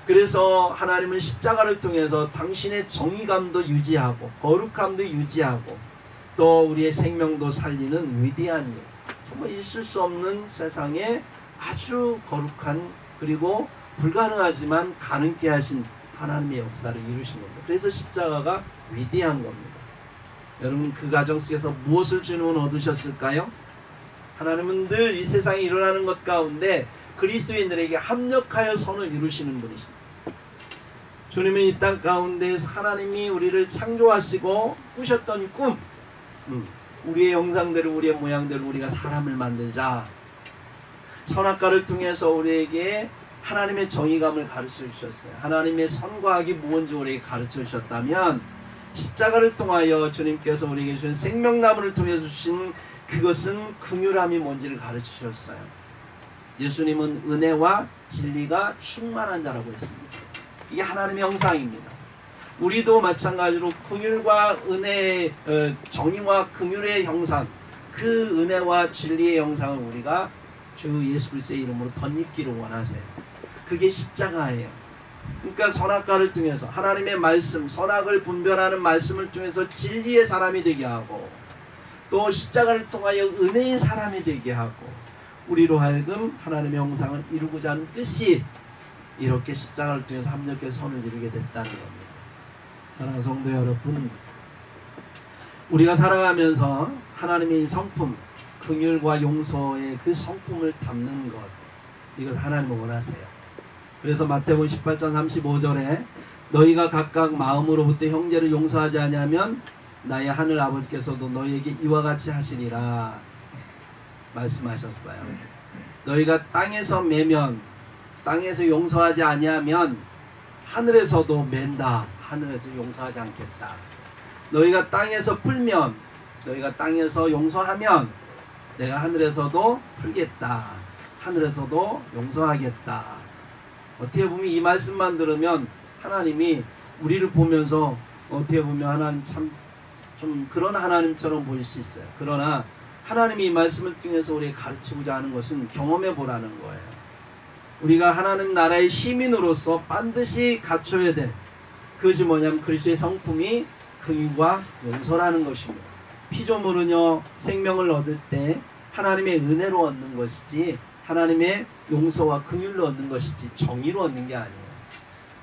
그래서 하나님은 십자가를 통해서 당신의 정의감도 유지하고 거룩함도 유지하고 또 우리의 생명도 살리는 위대한 일, 정말 있을 수 없는 세상에 아주 거룩한, 그리고 불가능하지만 가능케 하신 하나님의 역사를 이루신 겁니다. 그래서 십자가가 위대한 겁니다. 여러분, 그 과정 속에서 무엇을 주님은 얻으셨을까요? 하나님은 늘 이 세상에 일어나는 것 가운데 그리스도인들에게 합력하여 선을 이루시는 분이십니다. 주님은 이 땅 가운데에서 하나님이 우리를 창조하시고 꾸셨던 꿈, 우리의 형상대로 우리의 모양대로 우리가 사람을 만들자, 선악과를 통해서 우리에게 하나님의 정의감을 가르쳐 주셨어요. 하나님의 선과 악이 무엇인지 우리에게 가르쳐 주셨다면, 십자가를 통하여 주님께서 우리에게 주신 생명나무를 통해서 주신 그것은 긍휼함이 뭔지를 가르쳐 주셨어요. 예수님은 은혜와 진리가 충만한 자라고 했습니다. 이게 하나님의 형상입니다. 우리도 마찬가지로 긍휼과 은혜의 정의와 긍휼의 형상, 그 은혜와 진리의 형상을 우리가 주 예수 그리스도의 이름으로 덧입기를 원하세요. 그게 십자가예요. 그러니까 선악과를 통해서 하나님의 말씀, 선악을 분별하는 말씀을 통해서 진리의 사람이 되게 하고, 또 십자가를 통하여 은혜의 사람이 되게 하고, 우리로 하여금 하나님의 형상을 이루고자 하는 뜻이 이렇게 십자가를 통해서 합력해서 선을 이루게 됐다는 겁니다. 사랑하는 성도 여러분, 우리가 살아가면서 하나님의 성품, 긍휼과 용서의 그 성품을 담는 것, 이것을 하나님은 원하세요. 그래서 마태복음 18장 35절에 너희가 각각 마음으로부터 형제를 용서하지 아니하면 나의 하늘 아버지께서도 너희에게 이와 같이 하시리라 말씀하셨어요. 너희가 땅에서 매면, 땅에서 용서하지 아니하면 하늘에서도 맨다. 하늘에서 용서하지 않겠다. 너희가 땅에서 풀면, 너희가 땅에서 용서하면 내가 하늘에서도 풀겠다. 하늘에서도 용서하겠다. 어떻게 보면 이 말씀만 들으면 하나님이 우리를 보면서 어떻게 보면 하나님 참 좀 그런 하나님처럼 보일 수 있어요. 그러나 하나님이 이 말씀을 통해서 우리에게 가르치고자 하는 것은 경험해 보라는 거예요. 우리가 하나님 나라의 시민으로서 반드시 갖춰야 될 그것이 뭐냐면 그리스도의 성품이 긍휼과 용서라는 것입니다. 피조물은요 생명을 얻을 때 하나님의 은혜로 얻는 것이지 하나님의 용서와 긍휼로 얻는 것이지 정의로 얻는 게 아니에요.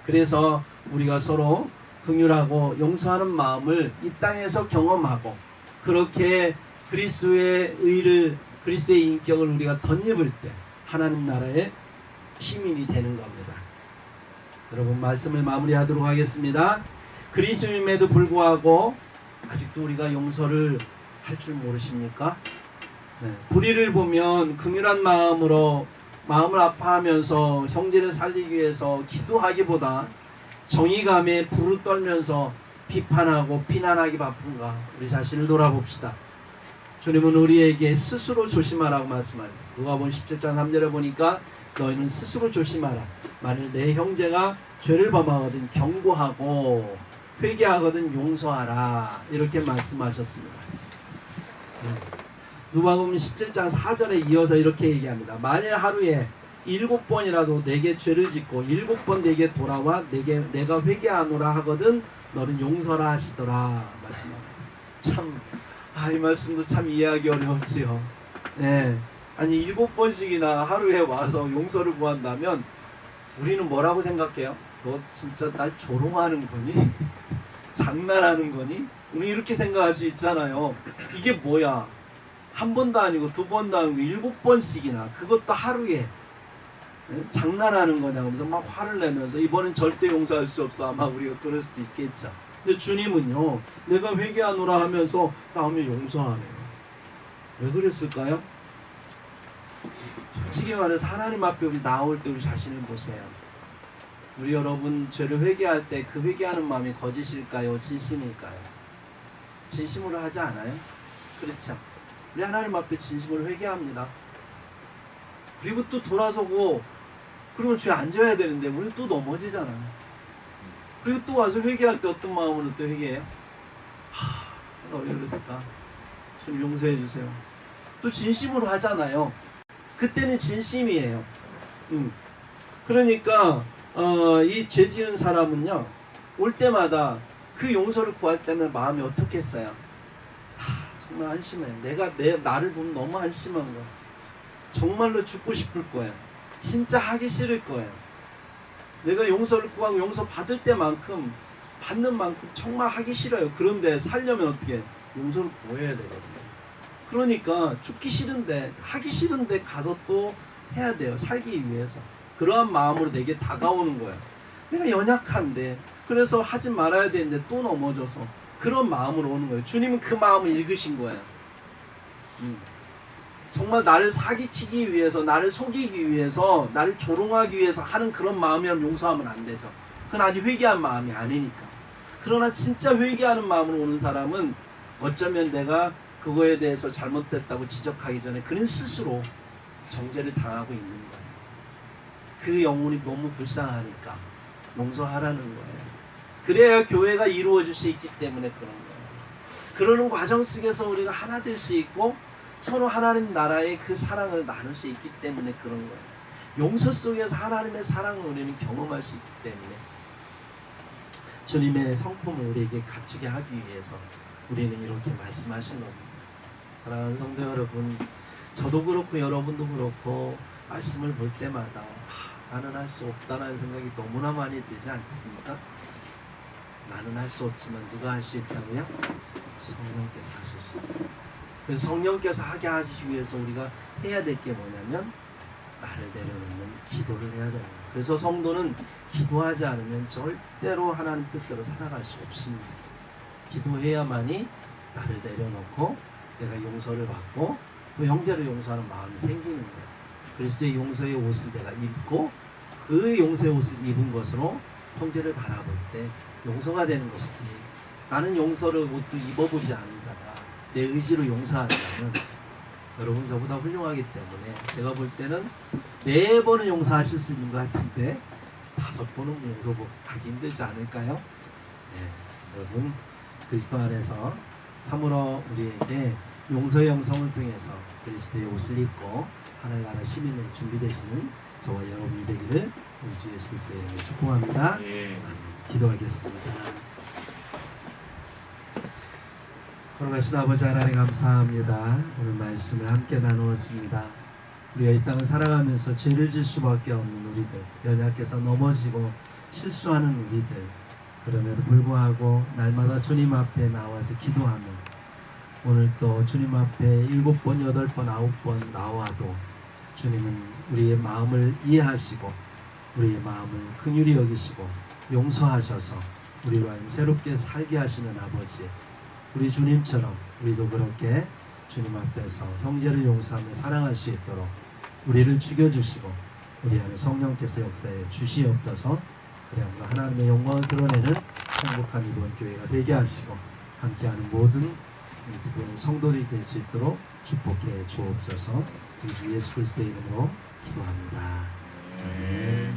그래서 우리가 서로 긍휼하고 용서하는 마음을 이 땅에서 경험하고 그렇게 그리스도의 의를 그리스도의 인격을 우리가 덧입을 때 하나님 나라의 시민이 되는 겁니다. 여러분 말씀을 마무리하도록 하겠습니다. 그리스도임에도 불구하고 아직도 우리가 용서를 할 줄 모르십니까? 네. 불의를 보면 긍휼한 마음으로 마음을 아파하면서 형제를 살리기 위해서 기도하기보다 정의감에 불을 떨면서 비판하고 비난하기 바쁜가? 우리 자신을 돌아봅시다. 주님은 우리에게 스스로 조심하라고 말씀합니다. 누가복음 17장 3절에 보니까 너희는 스스로 조심하라. 만일 내 형제가 죄를 범하거든 경고하고 회개하거든 용서하라. 이렇게 말씀하셨습니다. 누가복음 17장 4절에 이어서 이렇게 얘기합니다. 만일 하루에 7번이라도 내게 죄를 짓고 7번 내게 돌아와 내가 회개하노라 하거든 너는 용서라 하시더라 말씀합니다. 참, 이 말씀도 참 이해하기 어려웠지요. 네. 아니 7번씩이나 하루에 와서 용서를 구한다면 우리는 뭐라고 생각해요? 너 진짜 날 조롱하는 거니? 장난하는 거니? 우리 이렇게 생각할 수 있잖아요. 이게 뭐야? 한 번도 아니고 두 번도 아니고 7번씩이나 그것도 하루에 장난하는 거냐고 하면서 막 화를 내면서 이번엔 절대 용서할 수 없어 아마 우리가 그럴 수도 있겠죠. 근데 주님은요 내가 회개하노라 하면서 다음에 용서하네요. 왜 그랬을까요? 솔직히 말해서 하나님 앞에 우리 나올 때 우리 자신을 보세요. 우리 여러분 죄를 회개할 때 그 회개하는 마음이 거짓일까요? 진심일까요? 진심으로 하지 않아요? 그렇죠. 우리 하나님 앞에 진심으로 회개합니다. 그리고 또 돌아서고 그러면 죄 안 져야 되는데 우리 또 넘어지잖아요. 그리고 또 와서 회개할 때 어떤 마음으로 또 회개해요? 내가 왜 그랬을까? 좀 용서해 주세요. 또 진심으로 하잖아요. 그때는 진심이에요. 그러니까 이 죄 지은 사람은요 올 때마다 그 용서를 구할 때는 마음이 어떻겠어요? 정말 한심해. 나를 보면 너무 한심한 거야. 정말로 죽고 싶을 거예요. 진짜 하기 싫을 거예요. 내가 용서를 구하고 용서 받을 때만큼 받는 만큼 정말 하기 싫어요. 그런데 살려면 어떻게 용서를 구해야 되거든요. 그러니까 죽기 싫은데 하기 싫은데 가서 또 해야 돼요. 살기 위해서. 그러한 마음으로 내게 다가오는 거예요. 내가 연약한데 그래서 하지 말아야 되는데 또 넘어져서 그런 마음으로 오는 거예요. 주님은 그 마음을 읽으신 거예요. 정말 나를 사기치기 위해서 나를 속이기 위해서 나를 조롱하기 위해서 하는 그런 마음이라면 용서하면 안 되죠. 그건 아직 회개한 마음이 아니니까. 그러나 진짜 회개하는 마음으로 오는 사람은 어쩌면 내가 그거에 대해서 잘못됐다고 지적하기 전에 그는 스스로 정죄를 당하고 있는 거예요. 그 영혼이 너무 불쌍하니까 용서하라는 거예요. 그래야 교회가 이루어질 수 있기 때문에 그런 거예요. 그러는 과정 속에서 우리가 하나 될 수 있고 서로 하나님 나라의 그 사랑을 나눌 수 있기 때문에 그런 거예요. 용서 속에서 하나님의 사랑을 우리는 경험할 수 있기 때문에 주님의 성품을 우리에게 갖추게 하기 위해서 우리는 이렇게 말씀하신 겁니다. 사랑하는 성도 여러분, 저도 그렇고 여러분도 그렇고 말씀을 볼 때마다 나는 할 수 없다라는 생각이 너무나 많이 들지 않습니까? 나는 할 수 없지만 누가 할 수 있다고요? 성령께서 하실 수 있다. 그래서 성령께서 하게 하시기 위해서 우리가 해야 될 게 뭐냐면 나를 내려놓는 기도를 해야 됩니다. 그래서 성도는 기도하지 않으면 절대로 하나님 뜻대로 살아갈 수 없습니다. 기도해야만이 나를 내려놓고 내가 용서를 받고 또 형제를 용서하는 마음이 생기는 거예요. 그리스도의 용서의 옷을 내가 입고 그 용서의 옷을 입은 것으로 형제를 바라볼 때 용서가 되는 것이지, 나는 용서를 옷도 입어보지 않은 자가 내 의지로 용서한다면 여러분 저보다 훌륭하기 때문에 제가 볼 때는 4번은 용서하실 수 있는 것 같은데 5번은 용서하기 힘들지 않을까요? 네, 여러분 그리스도 안에서 참으로 우리에게 용서의 영성을 통해서 그리스도의 옷을 입고 하늘나라 시민으로 준비되시는 저와 여러분이 되기를 우리 주 예수 그리스도의 이름으로 축복합니다. 예. 기도하겠습니다. 거룩하신 아버지 하나님 감사합니다. 오늘 말씀을 함께 나누었습니다. 우리가 이 땅을 살아가면서 죄를 질 수밖에 없는 우리들, 연약해서 넘어지고 실수하는 우리들, 그럼에도 불구하고 날마다 주님 앞에 나와서 기도하며 오늘 또 주님 앞에 7번, 8번, 9번 나와도 주님은 우리의 마음을 이해하시고 우리의 마음을 긍휼히 여기시고 용서하셔서 우리로 하여금 새롭게 살게 하시는 아버지, 우리 주님처럼 우리도 그렇게 주님 앞에서 형제를 용서하며 사랑할 수 있도록 우리를 죽여주시고 우리 안에 성령께서 역사해 주시옵소서. 그래 하나님의 영광을 드러내는 행복한 이번 교회가 되게 하시고 함께하는 모든 성도들이 될 수 있도록 축복해 주옵소서. 우리 주 예수 그리스도의 이름으로 기도합니다. 예.